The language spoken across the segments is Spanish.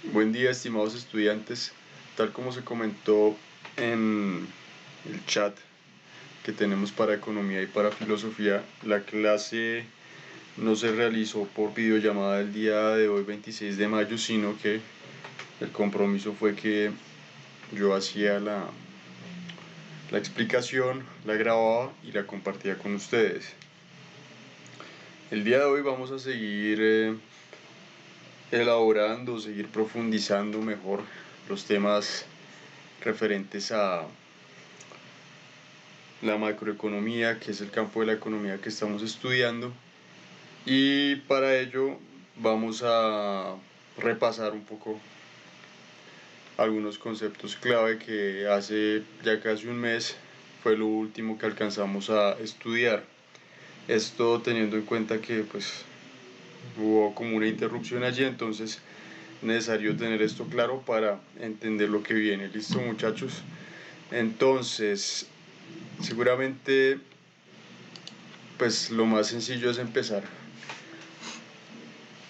Buen día, estimados estudiantes. Tal como se comentó en el chat que tenemos para economía y para filosofía, la clase no se realizó por videollamada el día de hoy, 26 de mayo, sino que el compromiso fue que yo hacía la explicación, la grababa y la compartía con ustedes. El día de hoy vamos a seguir elaborando, seguir profundizando mejor los temas referentes a la macroeconomía, que es el campo de la economía que estamos estudiando. Y para ello vamos a repasar un poco algunos conceptos clave que hace ya casi un mes fue lo último que alcanzamos a estudiar. Esto teniendo en cuenta que pues hubo como una interrupción allí, entonces necesario tener esto claro para entender lo que viene. ¿Listo, muchachos? Entonces, seguramente pues lo más sencillo es empezar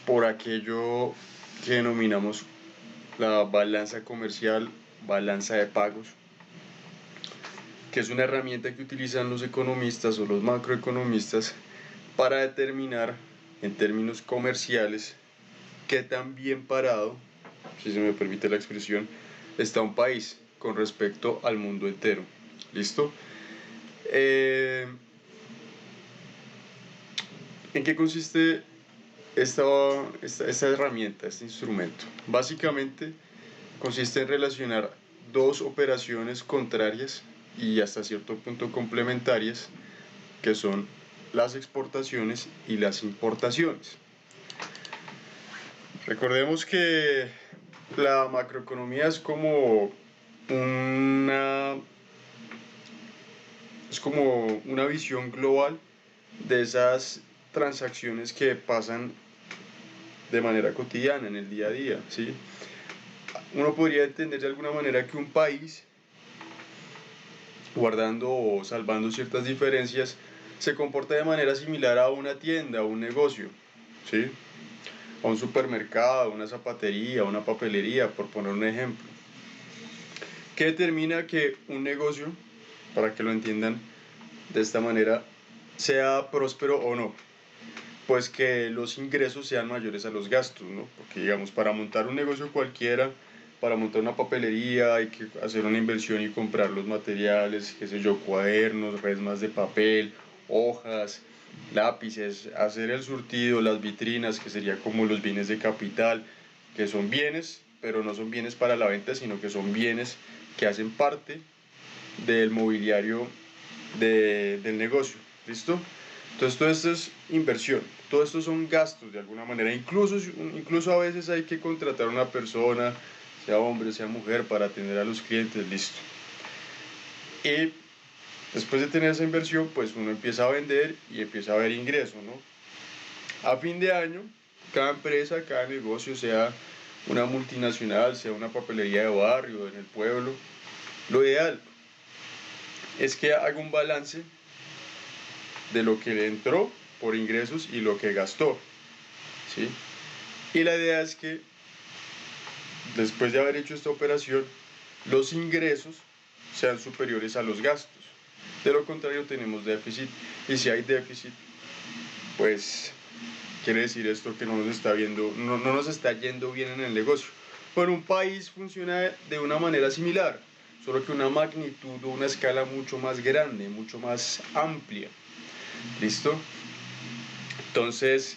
por aquello que denominamos la balanza comercial, balanza de pagos, que es una herramienta que utilizan los economistas o los macroeconomistas para determinar en términos comerciales qué tan bien parado, si se me permite la expresión, está un país con respecto al mundo entero. ¿Listo? ¿En qué consiste esta herramienta, este instrumento? Básicamente consiste en relacionar dos operaciones contrarias y hasta cierto punto complementarias, que son las exportaciones y las importaciones. Recordemos que la macroeconomía una, es como una visión global de esas transacciones que pasan de manera cotidiana, en el día a día, ¿sí? Uno podría entender de alguna manera que un país, guardando o salvando ciertas diferencias, se comporta de manera similar a una tienda, a un negocio, ¿sí? A un supermercado, a una zapatería, a una papelería, por poner un ejemplo. ¿Qué determina que un negocio, para que lo entiendan de esta manera, sea próspero o no? Pues que los ingresos sean mayores a los gastos, ¿no? Porque digamos, para montar un negocio cualquiera, para montar una papelería hay que hacer una inversión y comprar los materiales, qué sé yo, cuadernos, resmas de papel, hojas, lápices, hacer el surtido, las vitrinas, que sería como los bienes de capital, que son bienes, pero no son bienes para la venta, sino que son bienes que hacen parte del mobiliario del negocio. ¿Listo? Entonces todo esto es inversión, todo esto son gastos de alguna manera, incluso a veces hay que contratar a una persona, sea hombre, sea mujer, para atender a los clientes, listo. Y después de tener esa inversión, pues uno empieza a vender y empieza a ver ingresos, ¿no? A fin de año, cada empresa, cada negocio, sea una multinacional, sea una papelería de barrio, en el pueblo, lo ideal es que haga un balance de lo que le entró por ingresos y lo que gastó, ¿sí? Y la idea es que después de haber hecho esta operación, los ingresos sean superiores a los gastos. De lo contrario tenemos déficit, y si hay déficit, pues quiere decir esto que no nos está yendo bien en el negocio. Pero un país funciona de una manera similar, solo que una magnitud o una escala mucho más grande, mucho más amplia. ¿Listo? Entonces,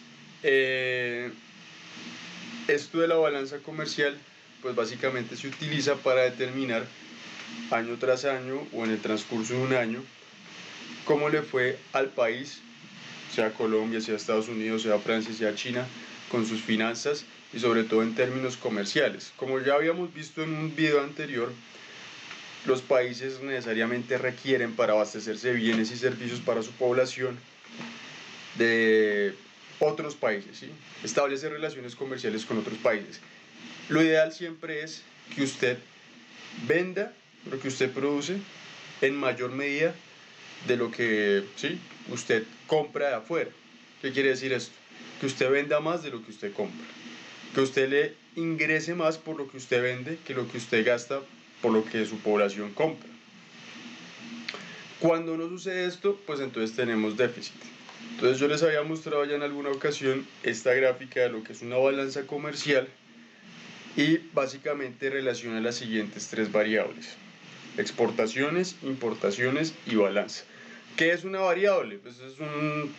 esto de la balanza comercial, pues básicamente se utiliza para determinar año tras año o en el transcurso de un año cómo le fue al país, sea Colombia, sea Estados Unidos, sea Francia, sea China, con sus finanzas y sobre todo en términos comerciales. Como ya habíamos visto en un video anterior, los países necesariamente requieren para abastecerse de bienes y servicios para su población de otros países, ¿sí? Establece relaciones comerciales con otros países. Lo ideal siempre es que usted venda lo que usted produce en mayor medida de lo que, ¿sí?, usted compra de afuera. ¿Qué quiere decir esto? Que usted venda más de lo que usted compra. Que usted le ingrese más por lo que usted vende que lo que usted gasta por lo que su población compra. Cuando no sucede esto, pues entonces tenemos déficit. Entonces yo les había mostrado ya en alguna ocasión esta gráfica de lo que es una balanza comercial y básicamente relaciona las siguientes tres variables: exportaciones, importaciones y balanza. ¿Qué es una variable? Pues es un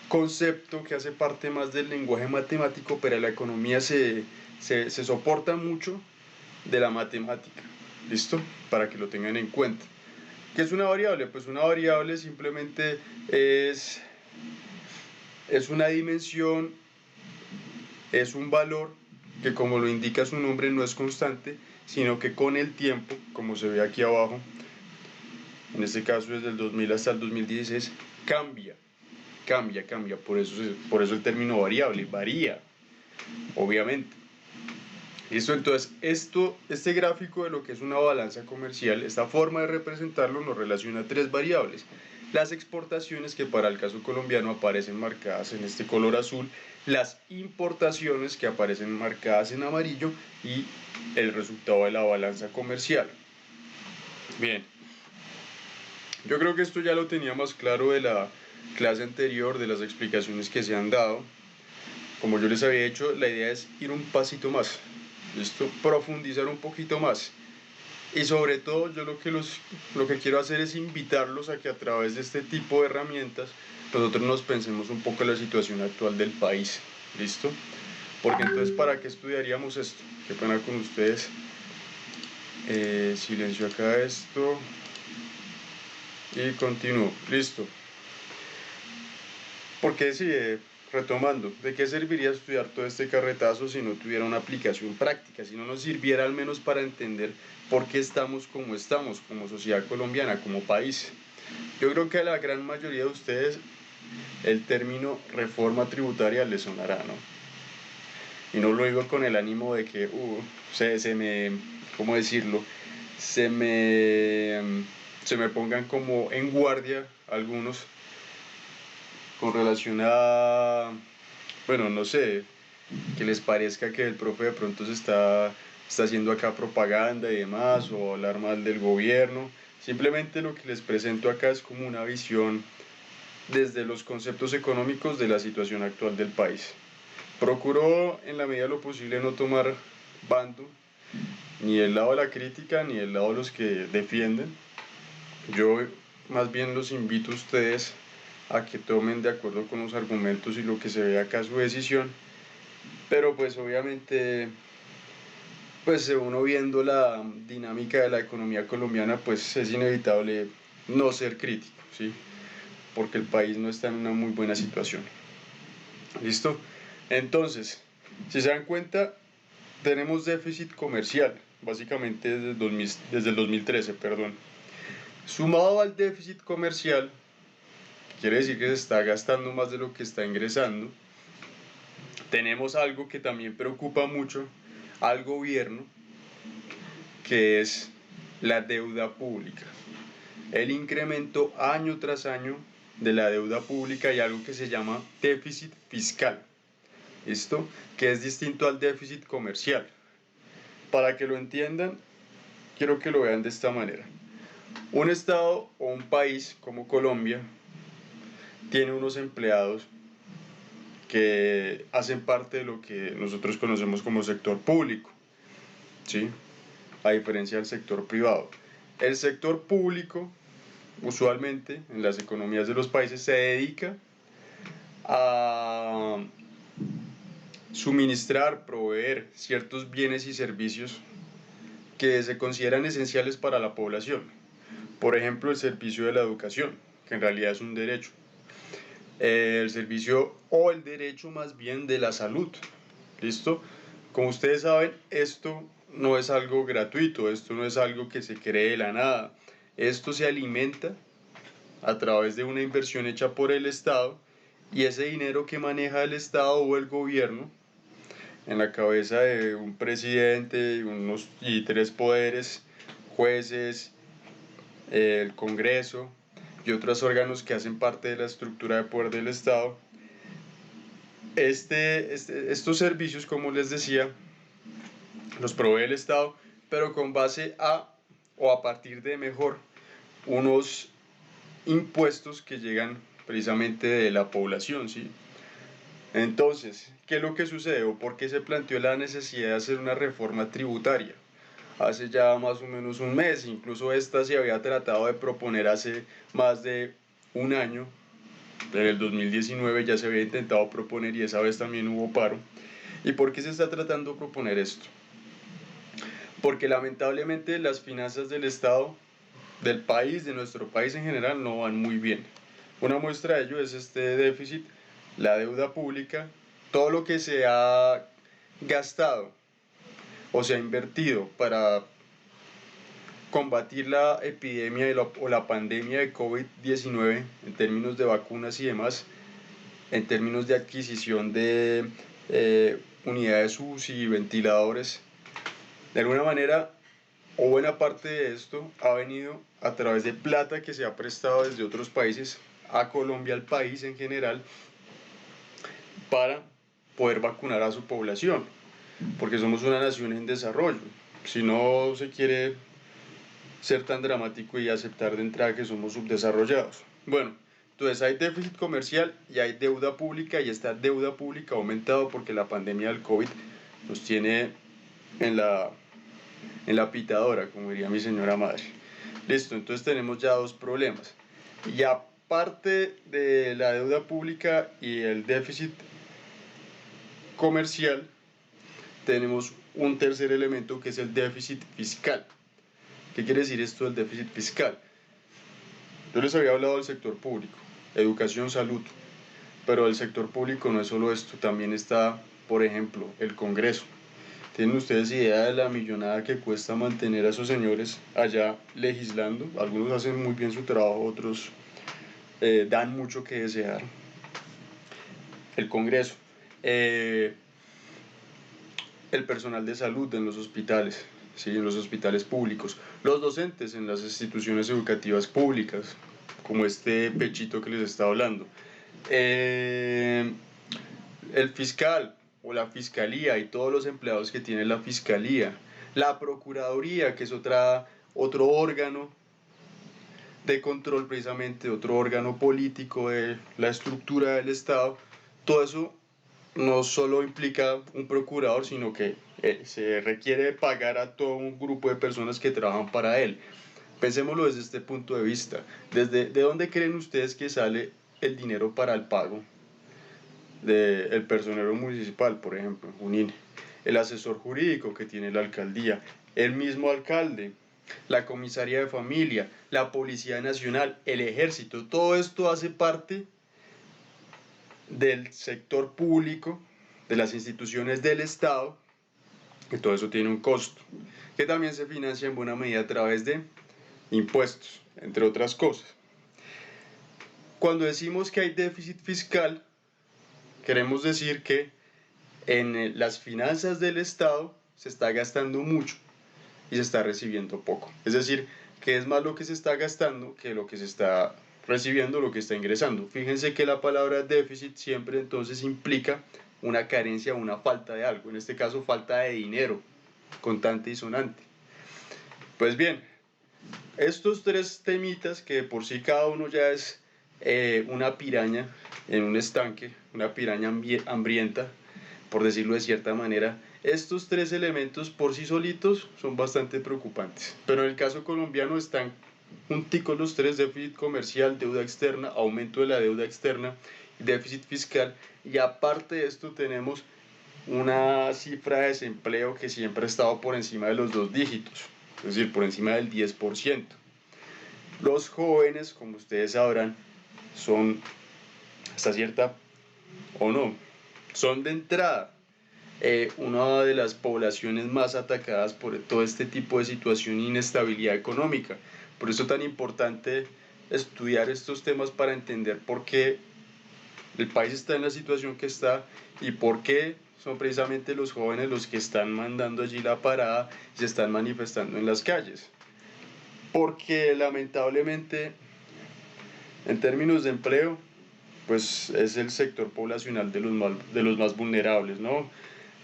concepto que hace parte más del lenguaje matemático, pero la economía se soporta mucho de la matemática. ¿Listo? Para que lo tengan en cuenta. ¿Qué es una variable? Pues una variable simplemente es una dimensión, es un valor que, como lo indica su nombre, no es constante, sino que con el tiempo, como se ve aquí abajo, en este caso desde el 2000 hasta el 2016, cambia, por eso el término variable, varía, obviamente. ¿Listo? Entonces, este gráfico de lo que es una balanza comercial, esta forma de representarlo nos relaciona tres variables: las exportaciones, que para el caso colombiano aparecen marcadas en este color azul, las importaciones, que aparecen marcadas en amarillo, y el resultado de la balanza comercial. Bien, yo creo que esto ya lo tenía más claro de la clase anterior, de las explicaciones que se han dado. Como yo les había dicho, la idea es ir un pasito más, ¿listo? Profundizar un poquito más. Y sobre todo yo lo que quiero hacer es invitarlos a que a través de este tipo de herramientas nosotros nos pensemos un poco en la situación actual del país, ¿listo? Porque entonces, ¿para qué estudiaríamos esto? Qué pena con ustedes. Silencio acá esto y continúo, listo. Porque si, retomando, ¿de qué serviría estudiar todo este carretazo si no tuviera una aplicación práctica? Si no nos sirviera al menos para entender por qué estamos como estamos, como sociedad colombiana, como país. Yo creo que a la gran mayoría de ustedes el término reforma tributaria les sonará, ¿no? Y no lo digo con el ánimo de que ¿cómo decirlo? Se me pongan como en guardia algunos con relación a, bueno, no sé, que les parezca que el profe de pronto está haciendo acá propaganda y demás, o hablar mal del gobierno. Simplemente lo que les presento acá es como una visión desde los conceptos económicos de la situación actual del país. Procuro en la medida de lo posible no tomar bando, ni del lado de la crítica, ni del lado de los que defienden. Yo más bien los invito a ustedes a que tomen de acuerdo con los argumentos y lo que se ve acá su decisión, pero pues obviamente, pues uno viendo la dinámica de la economía colombiana, pues es inevitable no ser crítico, ¿sí? Porque el país no está en una muy buena situación. ¿Listo? Entonces, si se dan cuenta, tenemos déficit comercial, básicamente desde el 2013, perdón. Sumado al déficit comercial, quiere decir que se está gastando más de lo que está ingresando, tenemos algo que también preocupa mucho al gobierno, que es la deuda pública. El incremento año tras año de la deuda pública y algo que se llama déficit fiscal. ¿Listo? Que es distinto al déficit comercial. Para que lo entiendan, quiero que lo vean de esta manera. Un estado o un país como Colombia tiene unos empleados que hacen parte de lo que nosotros conocemos como sector público, ¿sí? A diferencia del sector privado. El sector público, usualmente en las economías de los países, se dedica a suministrar, proveer ciertos bienes y servicios que se consideran esenciales para la población. Por ejemplo, el servicio de la educación, que en realidad es un derecho. El servicio o el derecho más bien de la salud. ¿Listo? Como ustedes saben, esto no es algo gratuito, esto no es algo que se cree de la nada. Esto se alimenta a través de una inversión hecha por el Estado, y ese dinero que maneja el Estado o el gobierno, en la cabeza de un presidente y tres poderes, jueces, el Congreso y otros órganos que hacen parte de la estructura de poder del Estado, Estos servicios, como les decía, los provee el Estado, pero con base a o a partir de mejor unos impuestos que llegan precisamente de la población, ¿sí? Entonces, ¿qué es lo que sucede o por qué se planteó la necesidad de hacer una reforma tributaria? Hace ya más o menos un mes, incluso esta se había tratado de proponer hace más de un año, en el 2019 ya se había intentado proponer y esa vez también hubo paro. ¿Y por qué se está tratando de proponer esto? Porque lamentablemente las finanzas del Estado, del país, de nuestro país en general, no van muy bien. Una muestra de ello es este déficit, la deuda pública, todo lo que se ha gastado o se ha invertido para combatir la epidemia o la pandemia de COVID-19 en términos de vacunas y demás, en términos de adquisición de unidades UCI y ventiladores. De alguna manera, o buena parte de esto ha venido a través de plata que se ha prestado desde otros países a Colombia, al país en general, para poder vacunar a su población, porque somos una nación en desarrollo. Si no se quiere ser tan dramático y aceptar de entrada que somos subdesarrollados. Bueno, entonces hay déficit comercial y hay deuda pública, y esta deuda pública ha aumentado porque la pandemia del COVID nos tiene en la pitadora, como diría mi señora madre. Listo, entonces tenemos ya dos problemas. Y aparte de la deuda pública y el déficit comercial, tenemos un tercer elemento que es el déficit fiscal. ¿Qué quiere decir esto del déficit fiscal? Yo les había hablado del sector público, educación, salud, pero el sector público no es solo esto, también está, por ejemplo, el Congreso. ¿Tienen ustedes idea de la millonada que cuesta mantener a esos señores allá legislando? Algunos hacen muy bien su trabajo, otros dan mucho que desear. El Congreso, el personal de salud en los hospitales, ¿sí? En los hospitales públicos, los docentes en las instituciones educativas públicas, como este pechito que les estaba hablando, el fiscal o la fiscalía y todos los empleados que tiene la fiscalía, la procuraduría, que es otro órgano de control, precisamente otro órgano político de la estructura del Estado. Todo eso no solo implica un procurador, sino que se requiere pagar a todo un grupo de personas que trabajan para él. Pensémoslo desde este punto de vista. ¿De dónde creen ustedes que sale el dinero para el pago del personero municipal, por ejemplo, en Junín? El asesor jurídico que tiene la alcaldía, el mismo alcalde, la comisaría de familia, la Policía Nacional, el Ejército. Todo esto hace parte del sector público, de las instituciones del Estado, que todo eso tiene un costo, que también se financia en buena medida a través de impuestos, entre otras cosas. Cuando decimos que hay déficit fiscal, queremos decir que en las finanzas del Estado se está gastando mucho y se está recibiendo poco. Es decir, que es más lo que se está gastando que lo que se está recibiendo, lo que está ingresando. Fíjense que la palabra déficit siempre entonces implica una carencia, una falta de algo, en este caso falta de dinero, contante y sonante. Pues bien, estos tres temitas, que por sí cada uno ya es una piraña en un estanque, una piraña hambrienta, por decirlo de cierta manera, estos tres elementos por sí solitos son bastante preocupantes. Pero en el caso colombiano están junticos los tres: déficit comercial, deuda externa, aumento de la deuda externa, déficit fiscal, y aparte de esto tenemos una cifra de desempleo que siempre ha estado por encima de los 2 dígitos, es decir, por encima del 10%. Los jóvenes, como ustedes sabrán, son hasta cierta, o no, son de entrada una de las poblaciones más atacadas por todo este tipo de situación e inestabilidad económica. Por eso es tan importante estudiar estos temas para entender por qué el país está en la situación que está y por qué son precisamente los jóvenes los que están mandando allí la parada y se están manifestando en las calles. Porque lamentablemente, en términos de empleo, pues es el sector poblacional de los más vulnerables, ¿no?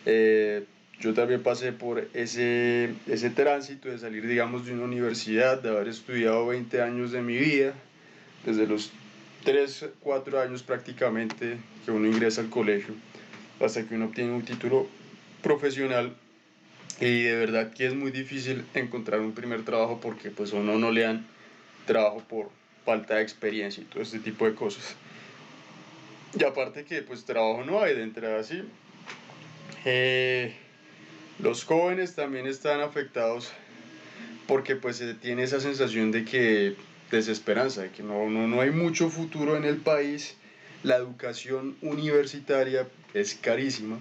Eh, yo también pasé por ese tránsito de salir, digamos, de una universidad, de haber estudiado 20 años de mi vida, desde los 3 4 años prácticamente que uno ingresa al colegio, hasta que uno obtiene un título profesional. Y de verdad que es muy difícil encontrar un primer trabajo porque pues a uno no le dan trabajo por falta de experiencia y todo este tipo de cosas. Y aparte que pues trabajo no hay de entrada así. Eh, los jóvenes también están afectados porque pues se tiene esa sensación de que desesperanza, de que no hay mucho futuro en el país. La educación universitaria es carísima,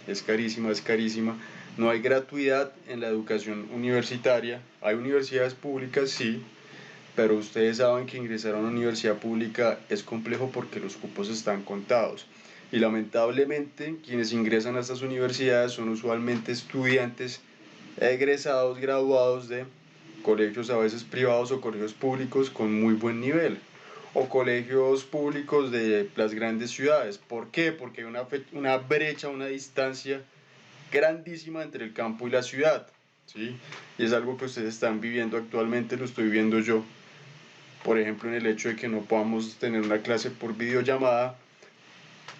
es carísima, es carísima. No hay gratuidad en la educación universitaria. Hay universidades públicas, sí, pero ustedes saben que ingresar a una universidad pública es complejo porque los cupos están contados. Y lamentablemente quienes ingresan a estas universidades son usualmente estudiantes egresados, graduados de colegios a veces privados o colegios públicos con muy buen nivel, o colegios públicos de las grandes ciudades. ¿Por qué? Porque hay una brecha, una distancia grandísima entre el campo y la ciudad, ¿sí? Y es algo que ustedes están viviendo actualmente, lo estoy viendo yo, por ejemplo, en el hecho de que no podamos tener una clase por videollamada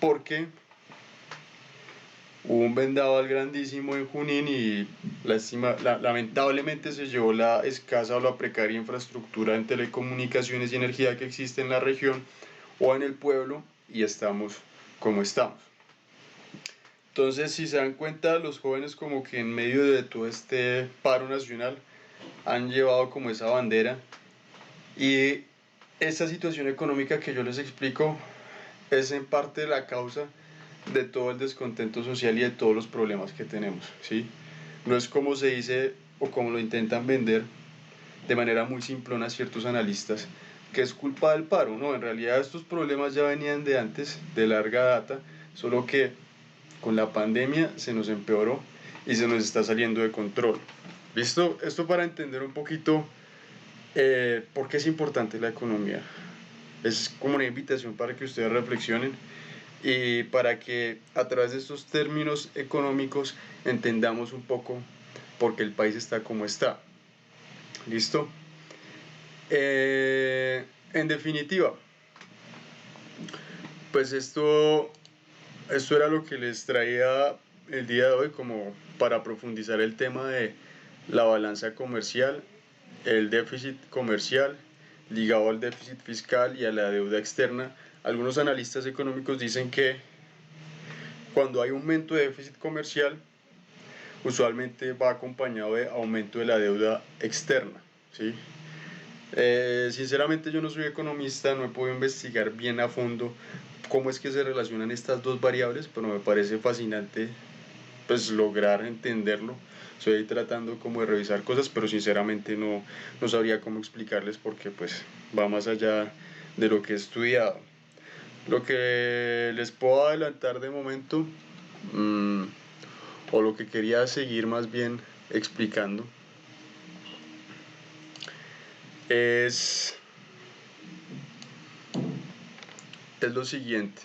porque hubo un vendaval grandísimo en Junín y lamentablemente se llevó la escasa o la precaria infraestructura en telecomunicaciones y energía que existe en la región o en el pueblo y estamos como estamos. Entonces, si se dan cuenta, los jóvenes como que en medio de todo este paro nacional han llevado como esa bandera y esta situación económica que yo les explico es en parte la causa de todo el descontento social y de todos los problemas que tenemos, ¿sí? No es como se dice o como lo intentan vender de manera muy simplona ciertos analistas, que es culpa del paro, no, en realidad estos problemas ya venían de antes, de larga data, solo que con la pandemia se nos empeoró y se nos está saliendo de control. ¿Listo? Esto para entender un poquito por qué es importante la economía. Es como una invitación para que ustedes reflexionen y para que a través de estos términos económicos entendamos un poco por qué el país está como está. ¿Listo? En definitiva, pues esto era lo que les traía el día de hoy como para profundizar el tema de la balanza comercial, el déficit comercial ligado al déficit fiscal y a la deuda externa. Algunos analistas económicos dicen que cuando hay aumento de déficit comercial, usualmente va acompañado de aumento de la deuda externa, ¿sí? Sinceramente yo no soy economista, no he podido investigar bien a fondo cómo es que se relacionan estas dos variables, pero me parece fascinante pues lograr entenderlo. Estoy tratando como de revisar cosas, pero sinceramente no sabría cómo explicarles porque pues va más allá de lo que he estudiado. Lo que les puedo adelantar de momento, o lo que quería seguir más bien explicando, es, es lo siguiente.